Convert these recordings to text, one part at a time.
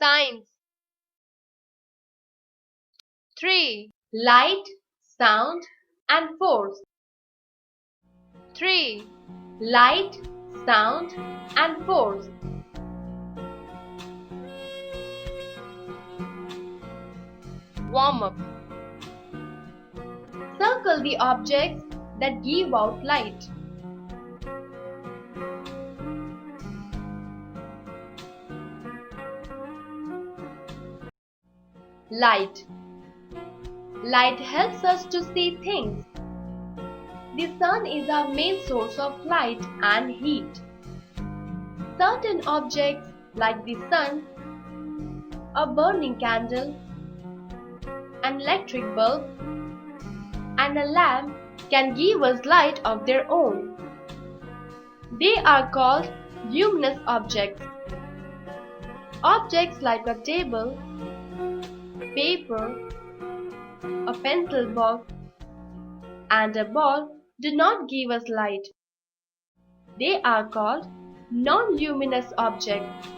Signs. 3. Light, sound, and force. 3. Light, sound, and force. Warm-up. Circle the objects that give out light. Light. Light helps us to see things. The sun is our main source of light and heat. Certain objects like the sun, a burning candle, an electric bulb, and a lamp can give us light of their own. They are called luminous objects. Objects like a table, paper, a pencil box, and a ball do not give us light. They are called non-luminous objects.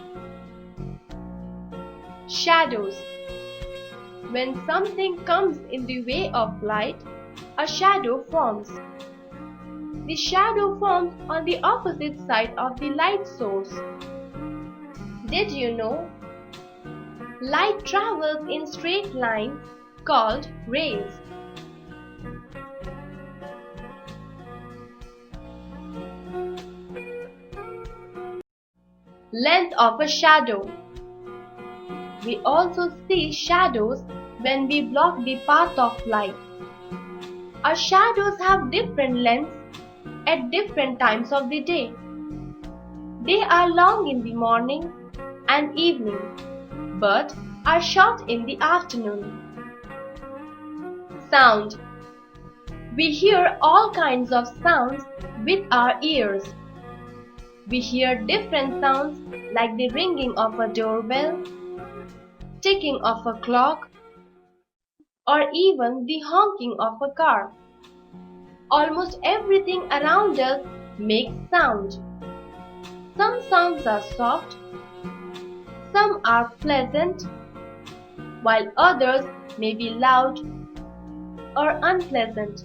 Shadows. When something comes in the way of light, a shadow forms. The shadow forms on the opposite side of the light source. Did you know? Light travels in straight lines called rays. Length of a shadow. We also see shadows when we block the path of light. Our shadows have different lengths at different times of the day. They are long in the morning and evening, but are short in the afternoon. Sound. We hear all kinds of sounds with our ears. We hear different sounds like the ringing of a doorbell, ticking of a clock, or even the honking of a car. Almost everything around us makes sound. Some sounds are soft, some are pleasant, while others may be loud or unpleasant.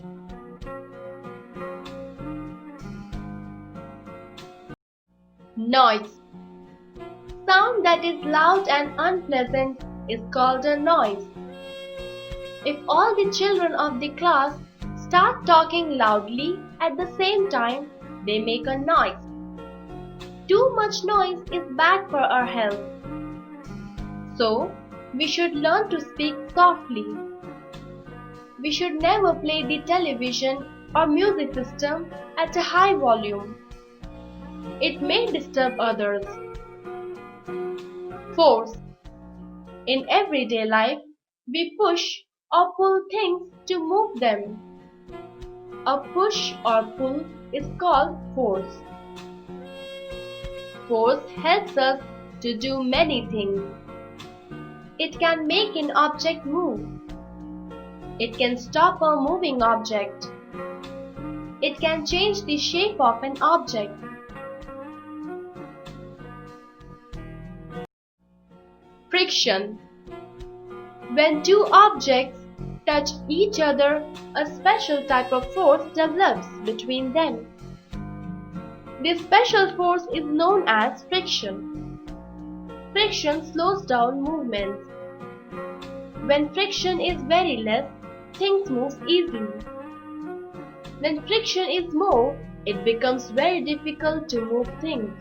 Noise. Sound that is loud and unpleasant is called a noise. If all the children of the class start talking loudly at the same time, they make a noise. Too much noise is bad for our health. So, we should learn to speak softly. We should never play the television or music system at a high volume. It may disturb others. Force. In everyday life, we push or pull things to move them. A push or pull is called force. Force helps us to do many things. It can make an object move. It can stop a moving object. It can change the shape of an object. Friction. When two objects touch each other, a special type of force develops between them. This special force is known as friction. Friction slows down movements. When friction is very less, things move easily. When friction is more, it becomes very difficult to move things.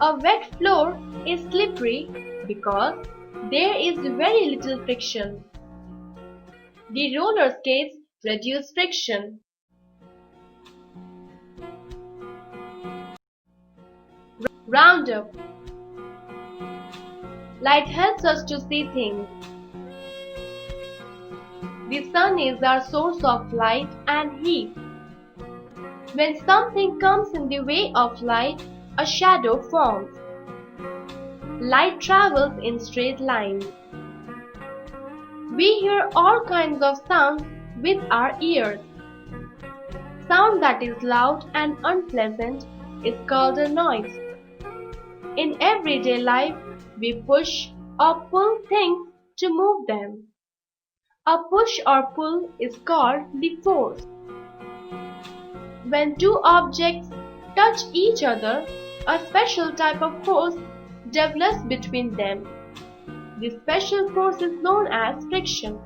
A wet floor is slippery because there is very little friction. The roller skates reduce friction. Roundup. Light helps us to see things. The sun is our source of light and heat. When something comes in the way of light, a shadow forms. Light travels in straight lines. We hear all kinds of sounds with our ears. Sound that is loud and unpleasant is called a noise. In everyday life, We push or pull things to move them. A push or pull is called the force. When two objects touch each other, a special type of force develops between them. This special force is known as friction.